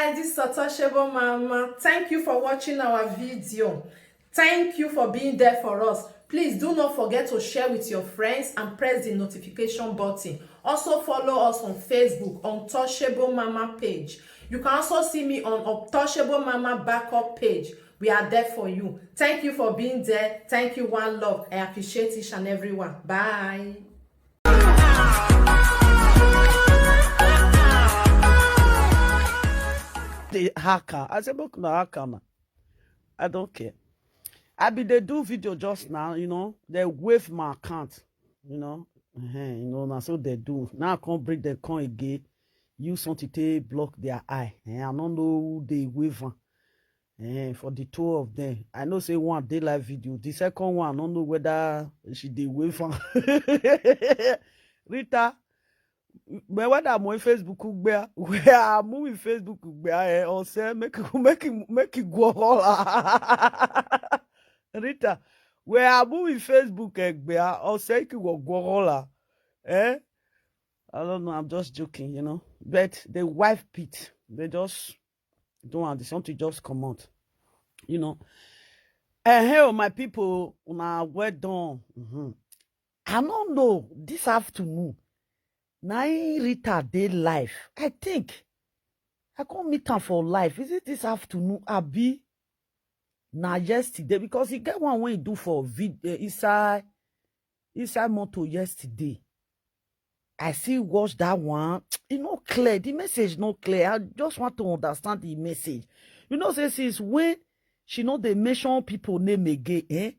guys, this is Satoshebo Mama. Thank you for watching our video. Thank you for being there for us. Please do not forget to share with your friends and press the notification button. Also follow us on Facebook on Touchable Mama page. You can also see me on Touchable Mama backup page. We are there for you. Thank you for being there. Thank you, one love. I appreciate each and everyone. Bye. The hacker. I said, look, no hacker, man. I don't care. They do video just now, they wave my account, now so they do. Now I can't break the coin again. Use something to block their eye. I don't know who they wave for the two of them. I know say one day live video. The second one, I don't know whether she did wave Rita. Mais when I'm on Facebook, where I'm moving Facebook, on say make it go all. Rita, where I'm moving Facebook, on say it go all. I don't know. I'm just joking, But the wife Pete, they just don't understand to just come out, And hey, my people, well done. I don't know this afternoon. Now Rita day life. I think I can't meet her for life. Is it this afternoon? Abi na yesterday because he get one when he do for inside motor yesterday. I still watch that one. It's not clear. The message not clear. I just want to understand the message. Say since when she know they mention people name again,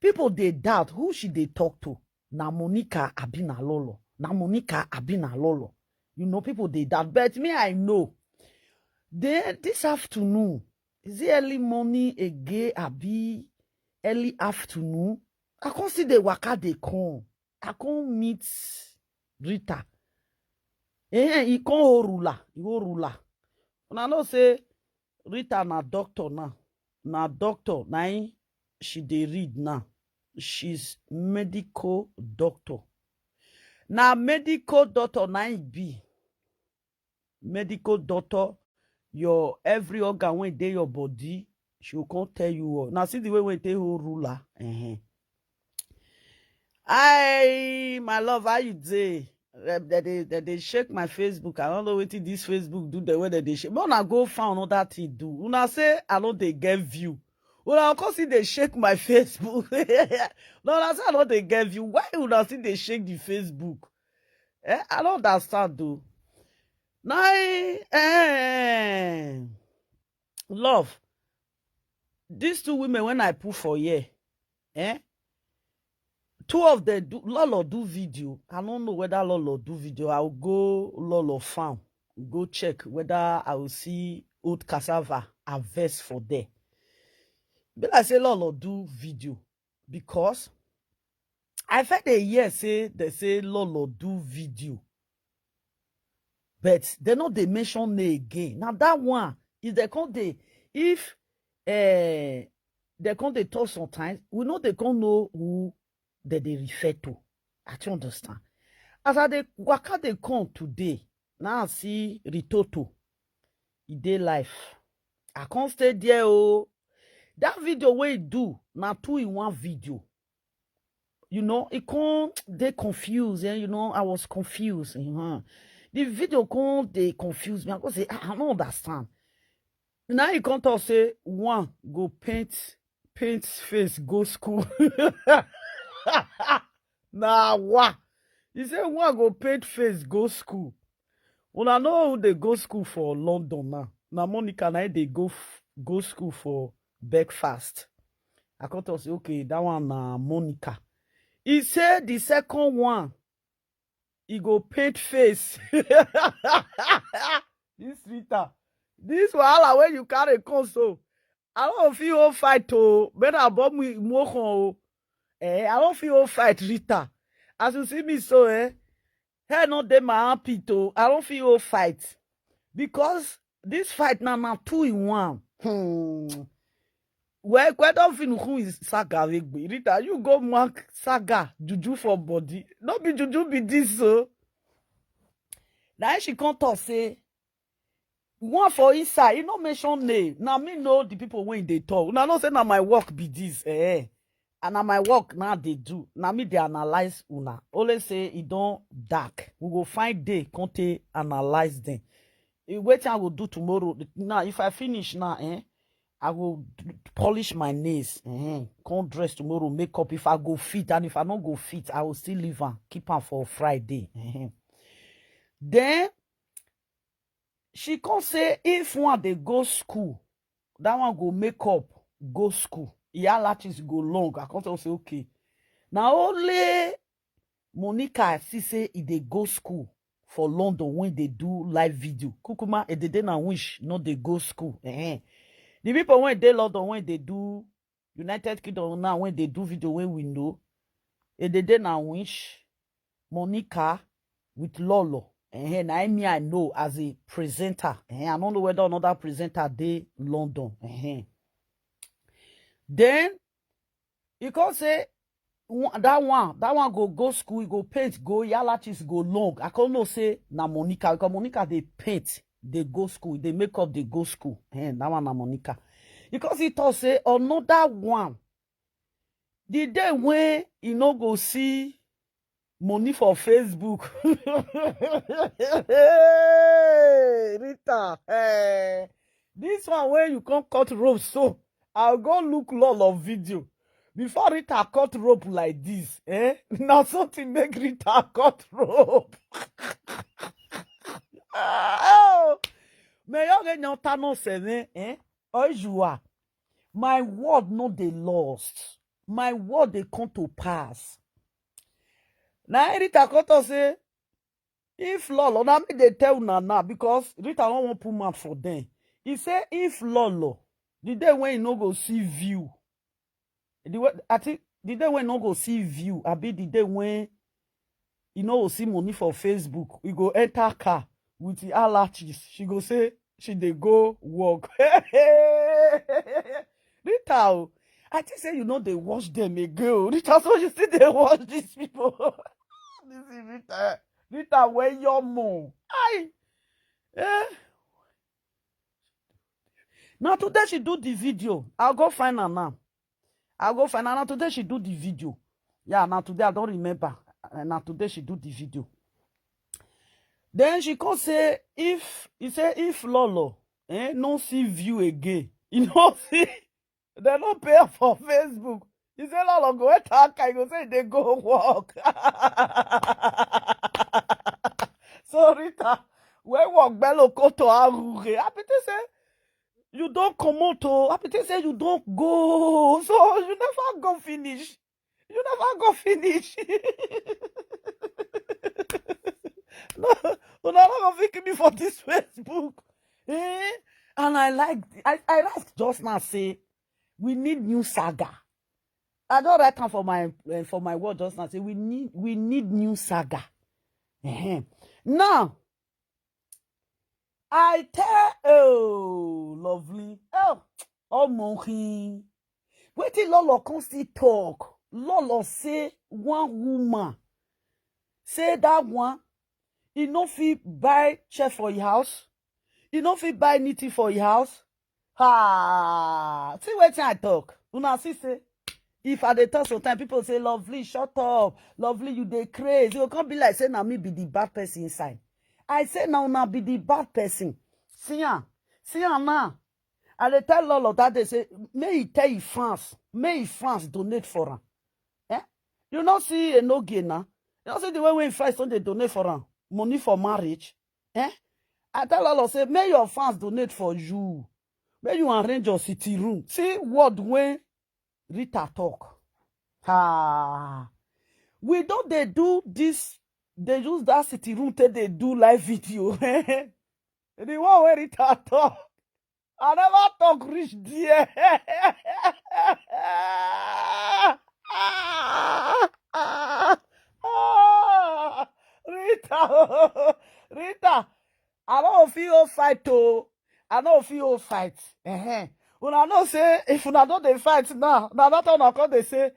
people they doubt who she they talk to. Na Monica Abina Lolo. Na Monica Abina Lolo. People they doubt. But me, I know. Then this afternoon, is it early morning again? Abi early afternoon? I can't see the waka they come. I can't meet Rita. He can't rula. He go rula. And I know say Rita na doctor now. Na doctor. Na she dey read now. She's medical doctor. Now medical doctor na be. Medical doctor, your every organ when dey your body, she will come tell you all. Now see the way when they who ruler. My love, how you say? They shake my Facebook. I don't know what this Facebook do the way that they shake. But when I go find another thing do. When I say I know they get view. When I come see they shake my Facebook. No, I say I know they get view. Why would I see they shake the Facebook? I don't understand though. Now, love. These two women when I put for here, two of them do Lolo do video. I don't know whether Lolo do video. I'll go Lolo farm, go check whether I will see old cassava harvest for there. But I say Lolo do video because I've heard a year they say Lolo do video. But they know they mention me again. Now that one, if they can't they talk sometimes, we know they can't know who they refer to. I don't understand. As I they waka they come today, now I see Ritoto. It day life. I can't stay there. Oh, that video where you do now 2-in-1 video. It can't they confused. I was confused. The video can't they confuse me. I go say I don't understand. Now you can't talk say one go paint face go school. Nah what? You say one go paint face go school. Well, I know who they go school for London now. Now Monica now they go school for breakfast. I can't talk say okay that one Monica. He said the second one. He go paint face. This Rita. This wahala when you carry console. I don't feel fight to better about me more. I don't feel fight Rita. As you see me so hey not them my happy to. I don't feel fight. Because this fight now 2-in-1. Well, quite often who is saga Rita, you go mark saga juju for body. Not be juju be this so. Now she can't talk say one for inside, you no mention name. Now me know the people when they talk. Now no say now my work be this, and now my work now they do. Now me they analyze una. Only say it don't dark. We go find day, can't analyze them. Wait I will do tomorrow. Now if I finish now, I will polish my nails. Can't dress tomorrow, make up if I go fit, and if I don't go fit, I will still leave and keep her for Friday. Then she can't say if one they go school, that one go make up, go school. Yeah, latches go long. I can't say okay. Now only Monica see say if they go school for London when they do live video. Kukuma e they na wish not they go school. The people when they London when they do United Kingdom now when they do video when we know e they na wish Monica with Lolo. Now me I know as a presenter. I don't know whether another presenter they London. Then you can say that one go school, he go paint, go yalachis go long. I can't know say na Monica because Monica they paint, they go school, they make up, they go school. That one na Monica. Because he thought say another one. The day when you no go see money for Facebook. Hey, Rita. This one where you can't cut rope, so I'll go look lot of video. Before Rita cut rope like this, now something make Rita cut rope. Mais yon gen yon tano seven, Oijua. My word no they lost. My word they come to pass. Now Rita Koto say, if Lolo, now me they tell Nana because Rita don't want put mouth for them. He say if Lolo, the day when you no go see view, I think the day when you no go see view, I be the day when you no go see money for Facebook, you go enter car with the allergies. She go say she they go work. Rita, I think say you know they watch them again. Rita, so you see they watch these people. This is Rita. Rita, where your mom? Aye. Now today she do the video. I'll go find her now. Now today she do the video. Yeah, now today I don't remember. Now today she do the video. Then she can say if Lolo no see view again, you know see they don't pay for Facebook. He say Lolo go attack, I go say they go walk. So Rita, when walk bello koto arure, I pity say you don't come out. I pity say you don't go, so you never go finish. You never go finish. No, you're not gonna pick me for this Facebook. And I like just now say we need new saga. I don't write time for my word just now. Say we need new saga. Now I tell lovely. Oh monkey. Wait till Lolo come still talk. Lolo say one woman. Say that one. You no fit buy chair for your house. You no fit buy anything for your house. See what I talk. Una see say if I dey talk sometimes people say lovely shut up, lovely you dey crazy. You can't be like say na me be the bad person inside. I say now una be the bad person. See ya now. I dey tell Lolo that they say may he tell you France donate for her. You not see a no gain now. You not see the way when France don't they donate for her. Money for marriage. I tell Lolo say may your fans donate for you. May you arrange your city room. See what when Rita talk. We don't they do this. They use that city room till they do live video. The one where Rita talk. I never talk rich dear. Rita, I don't feel fight too. I don't feel fight. When I know say if una don't they fight now that one I come they say,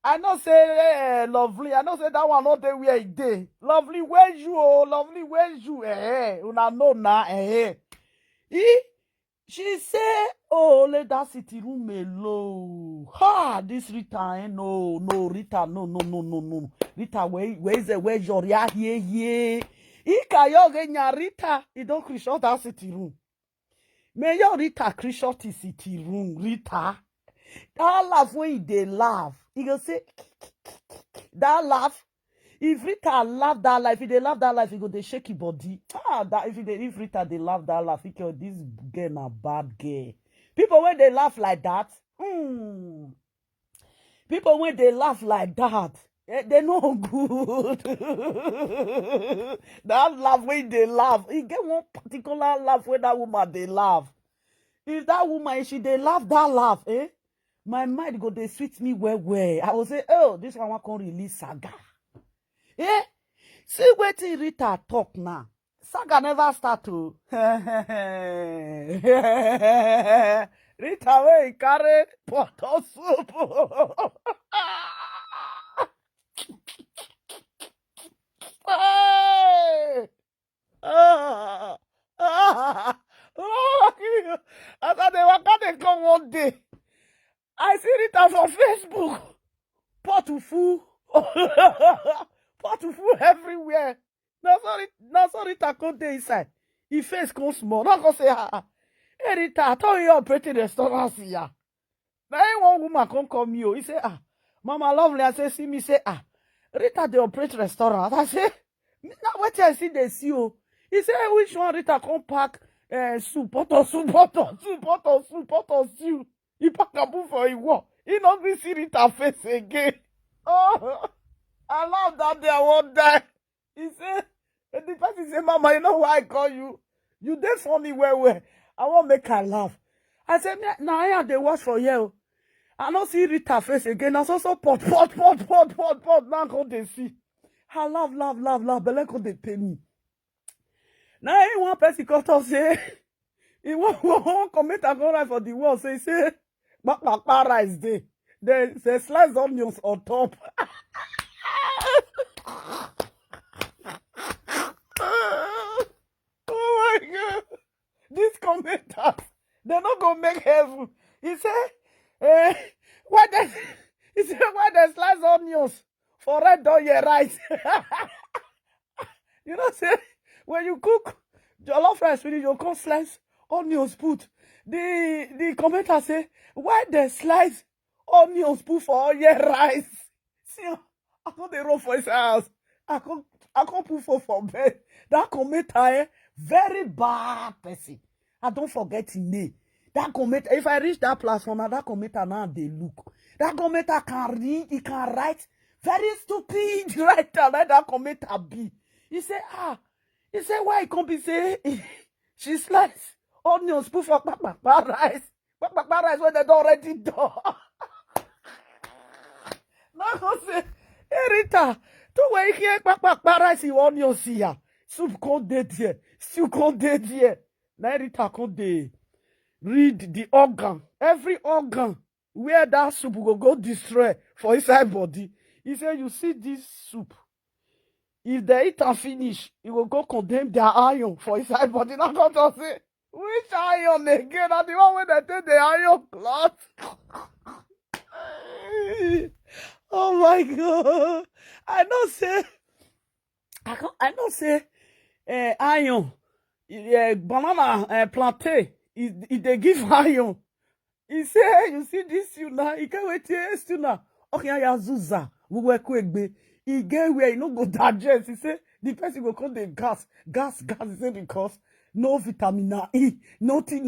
I know say lovely. I know say that one not there where it dey. Lovely, where's you? Oh, lovely, where's you? Una know na Eh, she say, oh, let that city room alone. Ha, this Rita, no, Rita, no. Rita, where's your here? Ika yo Rita, you don't crush that city room. May your Rita crush the city room, Rita. That laugh when they laugh, you go say that laugh. If Rita laugh that laugh, if they laugh that laugh, he go they shake his body. That if Rita they laugh that laugh, this girl na bad girl. People when they laugh like that, people when they laugh like that, they no good. That laugh when they laugh, you get one particular laugh when that woman they laugh. If that woman, if she they laugh that laugh, my mind go they sweet me well. I will say, oh, this one can release saga. See wetin Rita talk now. Saga never start to. Rita wey carry pot of soup. Hey! After they waka dey come one day, I see Rita for Facebook. Pot full. Pot full everywhere. Now sorry Rita come dey inside. He face come small. Now go say, hey Rita, I thought you operating restaurant here. Now one woman come call me. He say, Mama Lovely. I say, see me say, Rita they operate restaurant. I say, now what I see they see you. He say, which one Rita come pack soup, pot of soup. He pack a book for him work. He not be see Rita face again. Oh, I love that day I won't die. He said, the person say, Mama, you know why I call you? You did funny where I won't make her laugh. I said, now I have the watch for you. I don't see Rita face again. I saw so pot. Now go they see. I laugh. But let go they pay me. Now one person come to say, he won't comment and go right for the wall. So he say, rice day. They slice onions on top. Oh my God. These commenters, they're not gonna make heaven. He said, why they slice onions for red on your rice? You know, say when you cook jollof rice, when you come slice onions put. The commenter say, why they slice onions put for all your rice? See, I can't run for his house. I can't put for bed. That commenter, very bad person. I don't forget his name. That commenter, if I reach that platform, that commenter now they look. That commenter can read, he can write. Very stupid writer, like that commenter be. He say, why he can't be say she slice onions put for rice. Rice when they don't already done. Now go say, hey Rita, to where here rice you onions here. Soup can't dead here. Stew can't dead here. Now Rita can't dey read the organ. Every organ where that soup will go destroy for inside body. He said, you see this soup. If they eat and finish, it will go condemn their iron for inside body. Now go to say, which iron again? And the one where they take the iron cloth. Oh my God. I don't say iron. Banana plantain. If they give iron. He say, you see this you now, he can't wait to you now. Okay, I Zuza. We were quick. He get where he no go digest. He say, the person go call the gas. He say, because no vitamin E, nothing,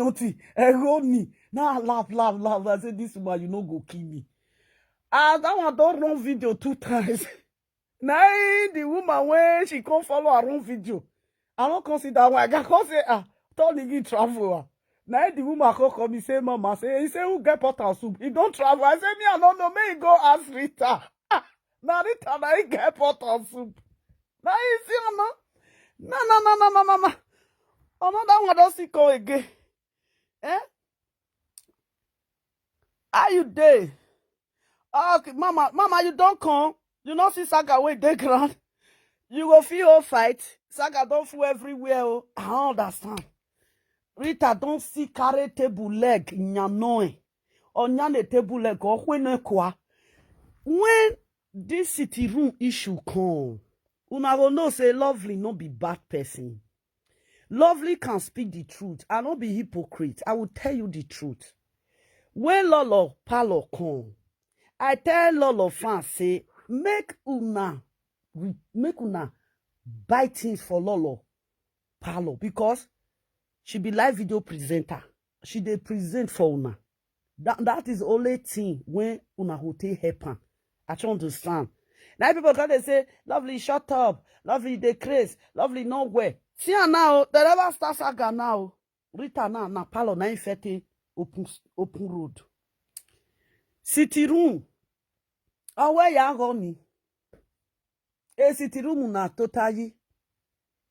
eroni. Now laugh. I say, this woman, you no go kill me. That one don't run video 2 times. Now the woman when she come follow her own video. I don't consider one. I can say, Tony travel. Now the woman come me say, Mama, he say, who get pot and soup? He don't travel. I say, me, I don't know. May he go ask Rita. Now Rita, now he get pot and soup. Now you see, Mama. No. Another one don't see come again. How you dey? Okay, mama, you don't come. You not see Saga wey dey ground. You go feel all fight. Saga don't fool everywhere. Oh. I don't understand. Rita don't see carry table leg nyanoe. Or nyane table leg or when kwa. When this city room issue come, una go know say Lovely no be bad person. Lovely can speak the truth. I no be hypocrite. I will tell you the truth. When Lolo Palo come, I tell Lolo fans say make una buy things for Lolo Palo because she be live video presenter. She dey present for una. That is the only thing when una go take help am. I don't understand. Now people can they say, Lovely, shut up. Lovely, they craze. Lovely, nowhere. See her now. They never start Saga now. Rita now, na palo na infete open road. City room. Oh, where ya go me? A city room na totally.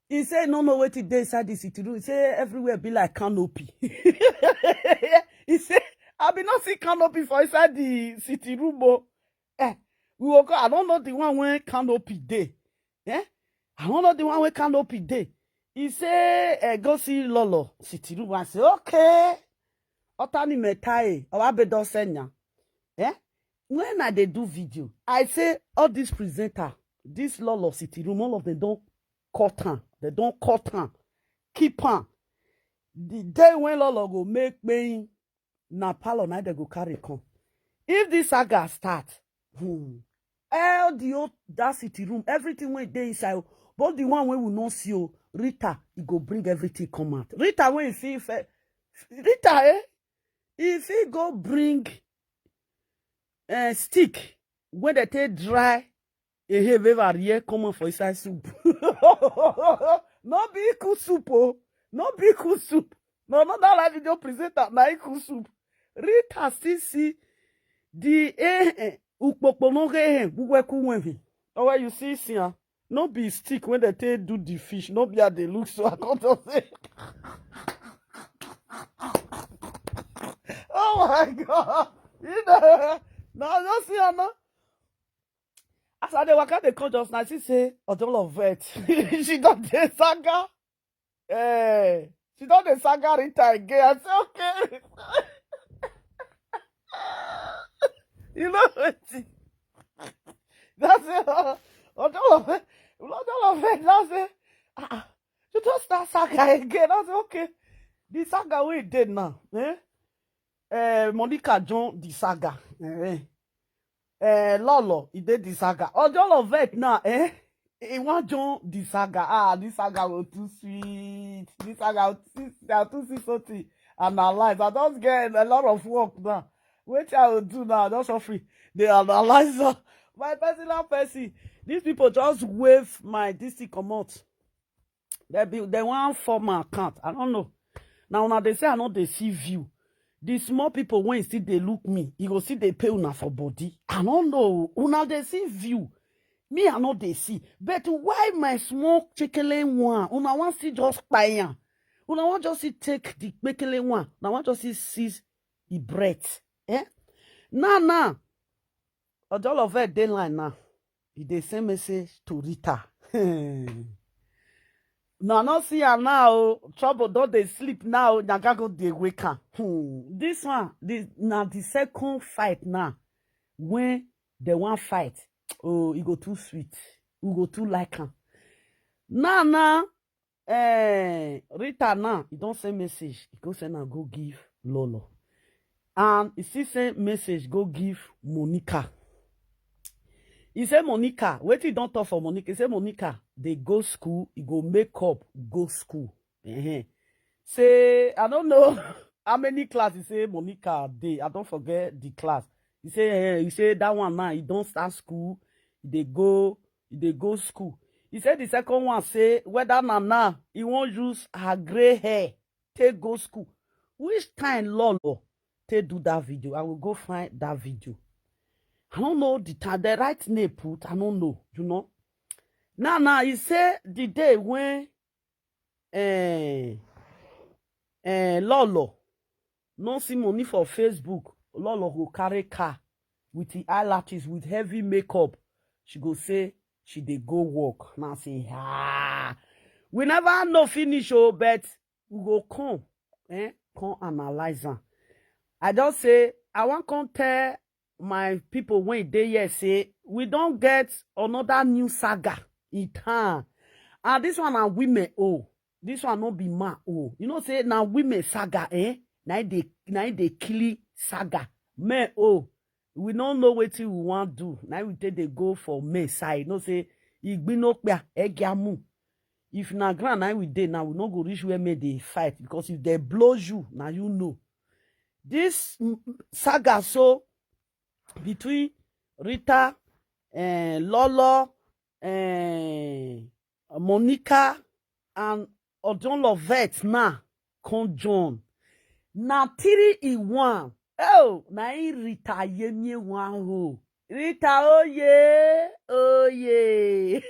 He say no what it dey inside the city room. He say everywhere be like canopy. He say I be not see canopy for inside the city room. Oh. We will go. I don't know the one where canopy day. I don't know the one where canopy day. He say, go see Lolo city room. I say, okay. Otani metai. Or abe do senya. When I dey do video, I say all this presenter, this Lolo city room, all of them don't cut on. They don't cut on. Keep on. The day when Lolo go make me na palo na they go carry come. If this saga start, all the that city room, everything went there inside. But the one where we not see you, Rita, he go bring everything come out. Rita, when you see Rita, if he go bring stick, when they take dry, a here come for inside soup. No be equal soup, oh. No be equal soup. No, not that video presenter, na equal soup. Rita still see the oh, you see, no be stick when they take do the fish, no be how they look so I can't say. Oh my God. You know, no, see, no. As I walk out the court just now, she say, all of it. She don't the saga. She don't the saga Rita again. I say, okay. You know what? That's it. All of it. That's it. You just start saga again. That's okay. The saga we did now. Monica John the saga. Lolo, he did the saga. All of it now. He want John the saga. This saga was too sweet. This saga was too sweet something. Analyze. I don't get a lot of work now. Which I will do now, just for free. They analyze my personal person. These people just wave my district come out. They want for my account. I don't know. Now they say I know they see view. The small people when see they look me, you go see they pay una for body. I don't know. Una they see view. Me I know they see. But why my small chicken one? Una want see just buy. Una want just see take the chicken one. Now want just see seize the breath. Now, all of it they line now. They send message to Rita. Now, not see her now. Trouble, don't they sleep now? Nagago they wake up. This one, now the second fight now. When they want fight, oh, it go too sweet. We go too like her. Now, Rita now, he don't send message. He go send and go give Lolo. And he still send message, go give Monica. He say, Monica, wait till don't talk for Monica. He say, Monica, they go school, he go make up, go school. Say, I don't know how many classes say Monica they. I don't forget the class. He say that one now, he don't start school, they go school. He said the second one say, whether now, he won't use her gray hair, take go school. Which time Lolo? Take do that video. I will go find that video. I don't know the time, the right name put. I don't know, you know. Now he say the day when Lolo no see money for Facebook, Lolo go carry car, with the eyelashes, with heavy makeup. She go say she dey go work. Now say, we never know finish, oh, but we go come, come analyze am. I just say, I want come tell my people when they here say, we don't get another new saga in town. And this one are women, oh. This one not be man, oh. You know, say, now women saga, Now they kill saga. Men, oh. We don't know what we want to do. Now we take they go for men side. You know, say, if na grand now we dey now, we not go reach where men they fight. Because if they blow you, now you know. This saga so between Rita, Lolo, Monica, and Odon Lovette now conjoin. Na 3 in 1. Oh, na Rita yenye one ho. Rita, oh yeah, oh yeah.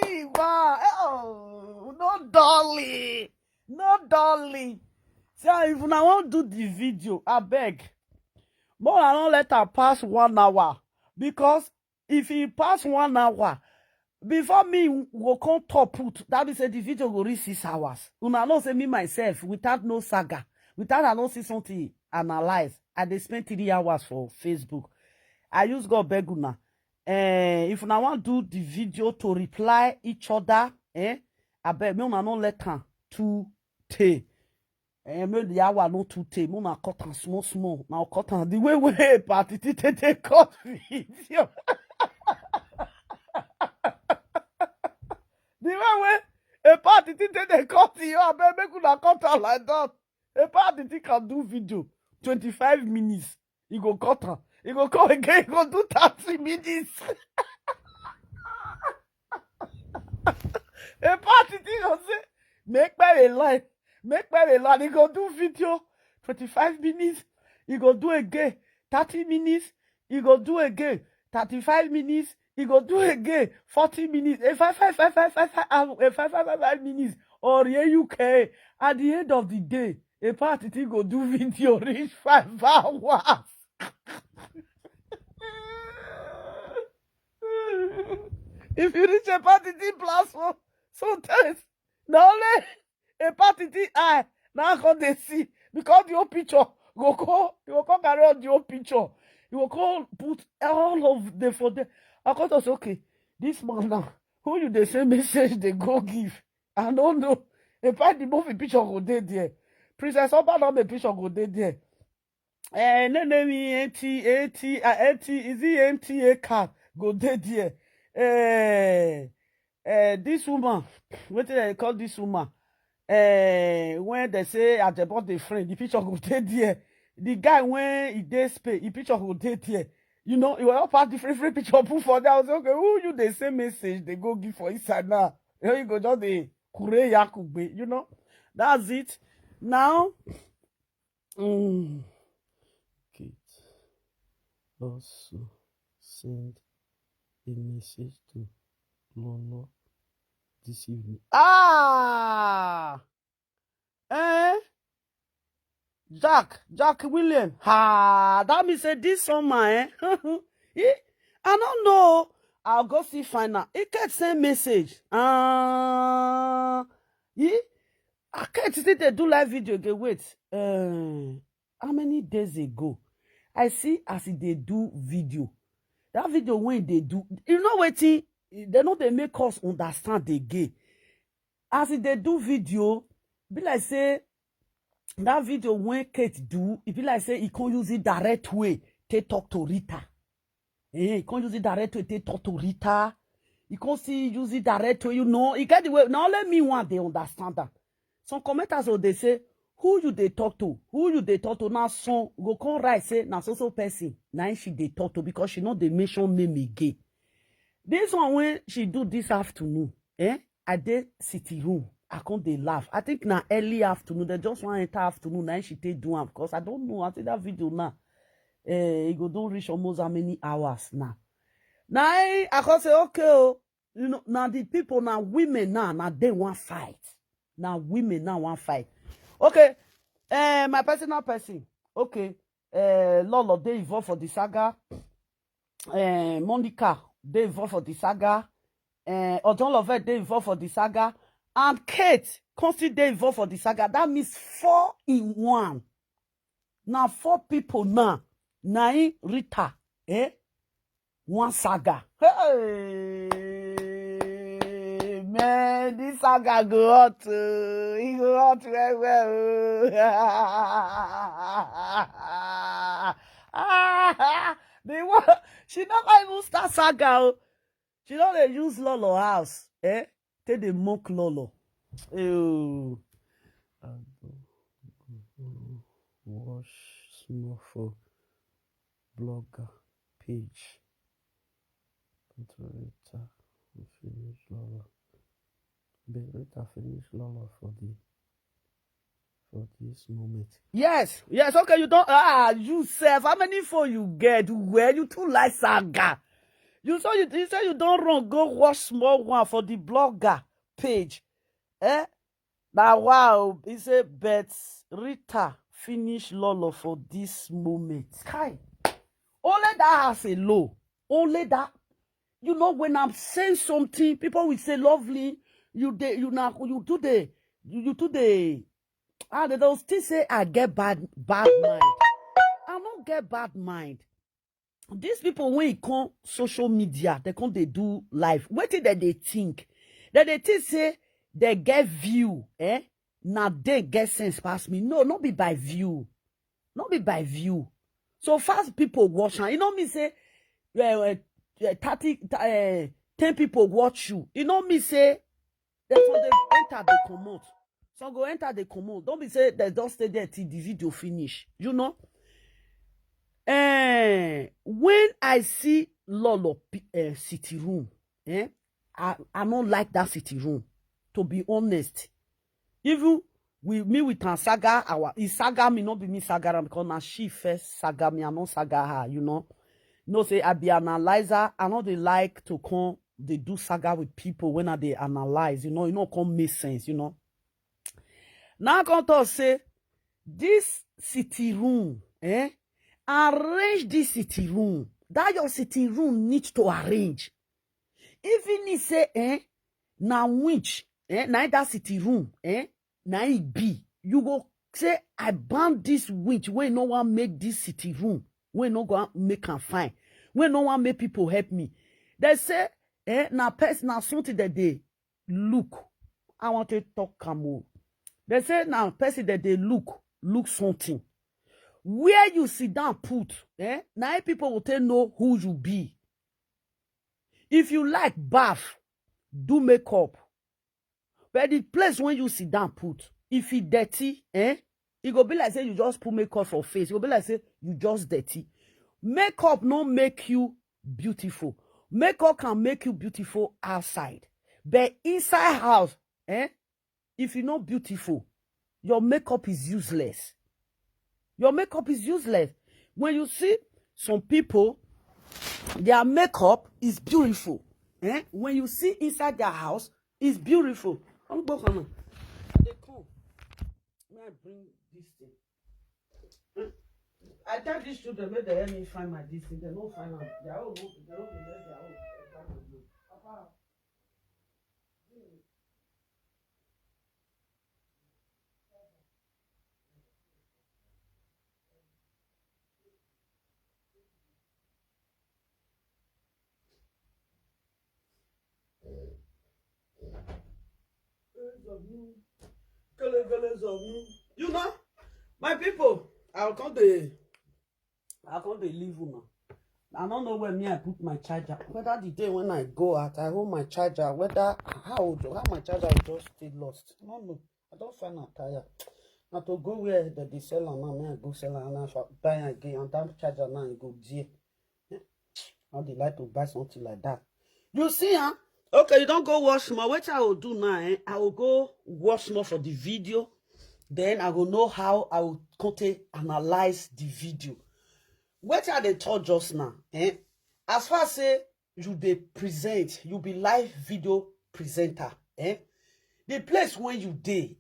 3 in 1. Oh, no dolly, no dolly. So if I want to do the video, I beg. But I don't let her pass 1 hour. Because if he pass 1 hour, before me go come top put, that means the video go reach 6 hours. Una know say me myself, without no saga, without I don't see something analyze, I dey spend 3 hours for Facebook. I use God beg una. If una want do the video to reply each other, I beg me una no let her too take. Me the hour no too take. Me na cut am small. Now cut am the way party take cut video. The way a party they cut you, I bet make una cut am like that. A party can do video 25 minutes. You go cut am. You go come again. You go do 30 minutes. A party go say make me a line. Make me a line. You go do video 25 minutes. You go do again 30 minutes. You go do again 35 minutes. You go do again 40 minutes. 5 minutes. Or here you can. At the end of the day, a party go do video reach 5 hours. If you reach a party platform, sometimes not only a party I now come they see because the old picture you go carry on the old picture. You will call put all of them for them. I got us okay. This man now, who you the same message they go give? I don't know. A party movie picture go there. Princess Oba not the picture go there. NT, is it MTA card? Go there. This woman, what did I call this woman? When they say at about the friend, the picture go there. The guy when he dey spay, the picture go there. You know, it will all pass different picture put for that. I was like, okay, who you the same message they go give for inside now? You know, you go just the kure yakube, you know. That's it. Now, Kate also send a message to Lolo this evening. Jack William. That means say this summer, I don't know. I'll go see final. He can't send message. I can't see they do live video again. Wait. How many days ago? I see as they do video. That video when they do, you know what? They know they make us understand the gay. As they do video, be like say that video when Kate do, it be like say he can't use it direct way to talk to Rita. He can't use it direct way to talk to Rita. He can't use it direct way, you know. He get the way. Now let me want they understand that. Some commenters will they say, who you they talk to? Who you they talk to? Now some go come right say now so person. Now she they talk to because she know they mention me gay. This one when she do this afternoon, at the city room, I can't they laugh. I think now early afternoon, they just want enter afternoon. Now she take do because I don't know. I think that video now, it go don't reach almost how many hours now. Now I can say okay, you know now the people now women now they want fight. Now women now want fight. Okay, my personal person. Okay, Lolo, they involved for the saga. Monica, they involved for the saga. Odon Lovett, they involved for the saga. And Kate, constantly they involved for the saga. That means 4 in 1. Now 4 people now. Nai Rita, one saga. Hey, man, this saga go hot. He go hot very well. They want, she never even start saga. She don't dey use Lolo house. Take the mock Lolo. Ew. Wash small for blogger page. Rita finish Lolo. Rita finish Lolo for this moment. Yes, okay, you don't you self. How many phone you get? Where you too like saga? You say you don't run, go watch small one for the blogger page. Now wow, he say but Rita finish Lolo for this moment. Kai. Only that has a low. Only that. You know, when I'm saying something, people will say lovely. You do the they don't still say I get bad mind. I don't get bad mind. These people, when it come social media, they do live. What did they think? That they think say they get view, now they get sense past me. No, not be by view. Not be by view. So fast people watch, you know me say 10 people watch you. You know me say they enter the commode. So go enter the commode. Don't be say they don't stay there till the video finish. You know? When I see Lolo city room, I don't like that city room. To be honest, even with her saga, saga me not be me saga because now she first saga me, I not saga her. You know say I be analyzer. I know they like to come. They do saga with people when they analyze. You know, come make sense. You know. Now I come to say this city room, arrange this city room. That your city room needs to arrange. Even if say, now which, now that city room, now it be. You go say, I ban this witch when no one make this city room. When no go make am fine. When no one make people help me. They say, now something that they look. I want to talk camo. They say now person that they look something. Where you sit down put, now people will tell know who you be. If you like bath, do makeup. But the place when you sit down put, if it dirty, it go be like say you just put makeup for face. It go be like say you just dirty. Makeup no make you beautiful. Makeup can make you beautiful outside. But inside house, if you're not beautiful, your makeup is useless. Your makeup is useless. When you see some people, their makeup is beautiful. When you see inside their house, it's beautiful. I'm going to they come. May I bring this thing? I tell these children, make they help me find my this thing. They don't find out. They all go. They don't let their own. Papa. You know, my people, I'll come to leave now. I don't know where I put my charger. Whether the day when I go out, I hold my charger. Whether how my charger will just stay lost. I don't know. I don't find out tired. Now to go where the seller now, I go seller and I buy again and that charger now I go dear. How they like to buy something like that. You see, huh? Okay, you don't go watch more. What I will do now, I will go watch more for the video. Then I will know how I will analyze the video. What are they told just now? As far as say you dey present, you be live video presenter. The place where you dey,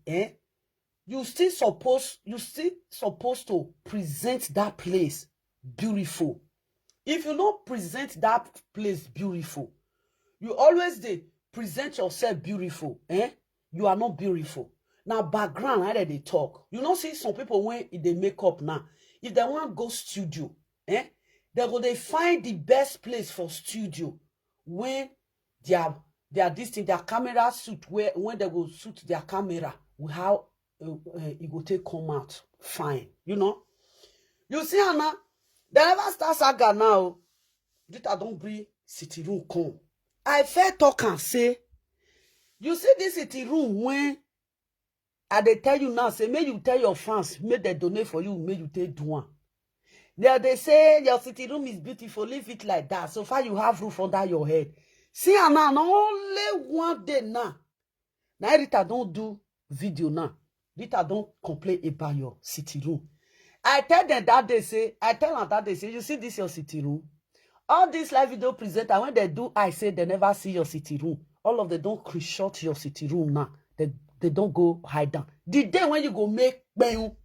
you still supposed to present that place beautiful. If you don't present that place beautiful, you always dey present yourself beautiful, you are not beautiful. Now background, how they talk. You know, see some people when they make up now, if they want go studio, they go they find the best place for studio when their this thing, their camera suit, where when they go suit their camera, how it go take come out fine. You know, you see Anna, they never start saga now. Rita don't bring city room come. I fair talk and say, you see this city room when I they tell you now, say, may you tell your fans, may they donate for you, may you take do one. They say your city room is beautiful, leave it like that. So far you have roof under your head. See now, only one day now. Now Rita don't do video now. Rita don't complain about your city room. I tell them that day, say, you see this your city room? All these live video presenter, when they do, I say they never see your city room. All of them don't screenshot your city room now. They don't go hide down. The day when you go make bang,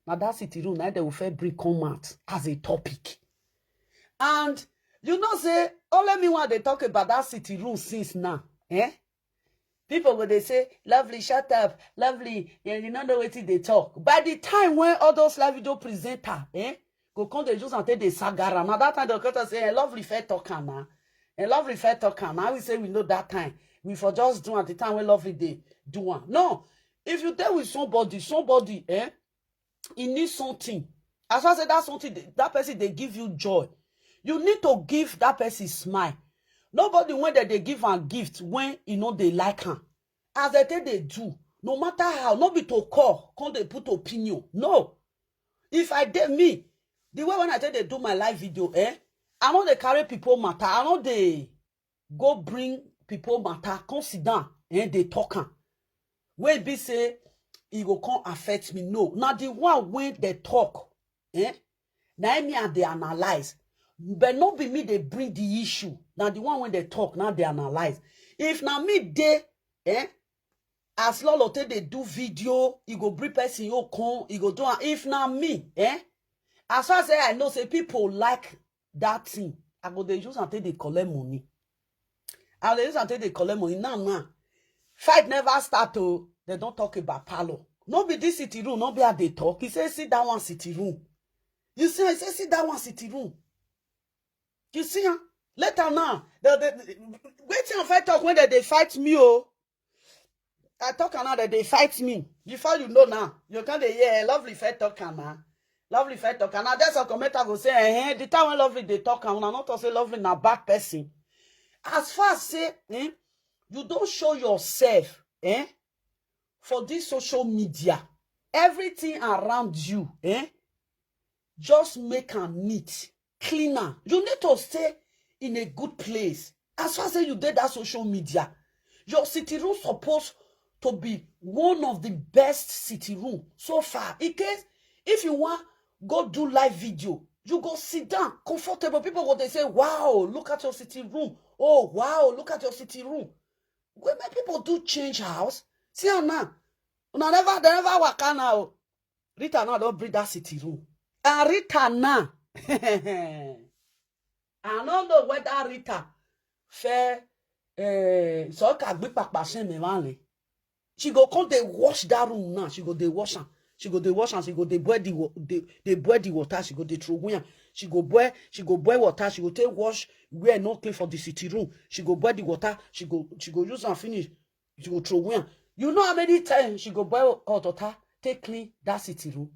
now that city room, now they will fair bring come out as a topic. And you know, say, only me when they talk about that city room since now. People when they say, lovely, shut up, lovely, and you don't know what they talk. By the time when all those live video presenter, go come they just until they sagara. Now that time they come to say, lovely fair talker now. Lovely fair talker. Now we say we know that time. We for just do at the time when lovely they do one. No. If you tell with somebody, he needs something. As I said, that's something, that person they give you joy. You need to give that person smile. Nobody when they give a gift when you know they like her. As they tell they do, no matter how, not be to call, can't they put opinion. No. If I did me, the way when I tell they do my live video, I know they carry people matter. I know they go bring people matter, come sit down, they talk. When be say, it go come affect me. No. Now the one when they talk, now me and they analyze. But not be me they bring the issue. Now the one when they talk, now they analyze. If now me they, as long as they do video, you go bring person you come, you go do. If now me, as far as I know, say people like that thing. I go they use until they collect money. I they use until they collect money. Now, fight never start to. They don't talk about palo. No be this city room, no be how they talk. He says see that one city room. You see, I say see that one city room. You see, later now, wait till I talk when they fight me, oh. I talk now that they fight me. Before you know now, you can't hear lovely fair talk now. Lovely fair talk. And now there's a commenter go say, the time when lovely they talk, and not to say lovely na bad person. As far as say, you don't show yourself, for this social media, everything around you, just make a neat. Cleaner. You need to stay in a good place. As far as you did that social media, your city room supposed to be one of the best city room so far. In case if you want go do live video, you go sit down comfortable. People go they say, wow, look at your city room. Oh wow, look at your city room. When people do change house, see how now. They never work now. Rita now don't bring that city room. And Rita now. I don't know whether Rita fair so can be passion me manly. She go come they wash that room now. She go they wash her. She go they wash and she go they boil the water. She go they throw where she go boil water. She go take wash where no clean for the city room. She go boil the water. She go use and finish. She go throw where. You know how many times she go boil hot water take clean that city room.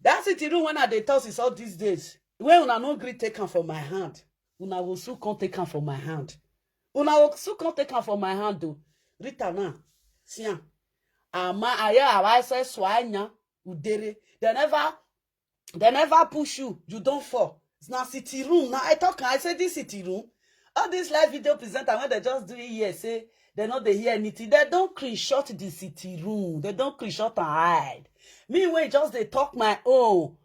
That city room when I dey toss is all these days. When una no gree take am from my hand, una will soon come take am from my hand. Una will soon come take am from my hand though. Rita na, see am. Ama aya awaise swanya udere. They never push you. You don't fall. It's not city room. Now I say this city room. All these live video presenter when they just do it here say they know they hear anything. They don't screenshot the city room. They don't screenshot and hide. Me when just they talk my own,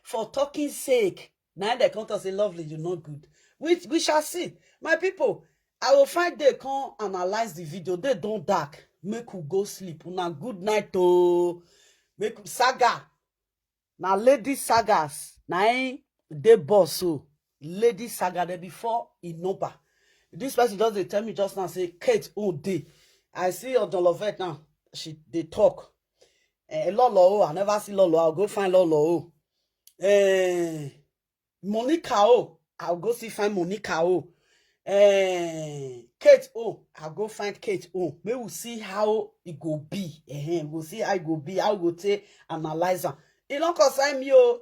for talking sake. Now they come to say lovely, you're not good. We shall see. My people, I will find they come analyze the video. They don't dark. make we go sleep. Una good night oh. Make saga. Now lady sagas. Na dey boss so. Lady saga there before Inoba. This person just dey tell me just now say Kate oh day. I see your Jolovet now. They talk. Lolo, I never see Lolo. I'll go find Lolo. Monica oh, I'll go see find Monica oh. Kate oh, I'll go find Kate oh. Maybe we'll see how it go be. We'll see how it go be. How go take analyze am. It don't concern me oh.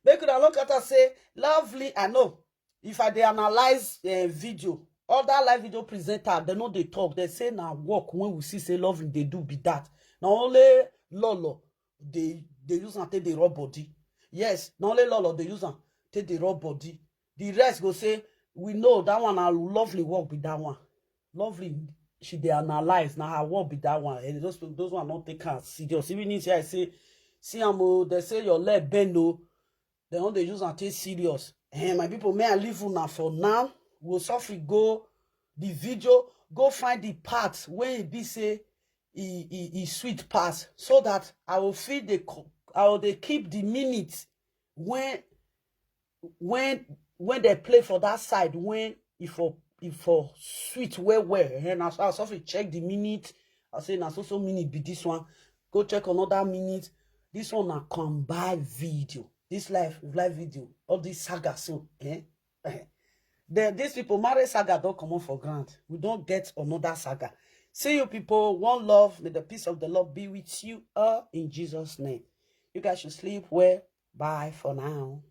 Make una look at her say lovely. I know if I dey analyze video, other live video presenter, they know they talk. They say now work when we see say lovely they do be that. Now only Lolo they use and take the raw body. Yes, not only Lolo they use and take the raw body. The rest go say we know that one a lovely work be that one. Lovely she dey analyze now her work be that one. And those one not take her serious. Even if I say see they say your leg bend oh. They don't use and take serious. My people, may I leave you now for now. We'll suffer go the video, go find the part where it be say he sweet pass, so that I will feed they keep the minutes when they play for that side when if for sweet well. And I'll suffer check the minute. I say now so minute be this one. Go check another minute. This one na combine video. This live video, all these saga so these people marry saga don't come on for granted. We don't get another saga. See you people, one love. May the peace of the Lord be with you all in Jesus' name. You guys should sleep well. Bye for now.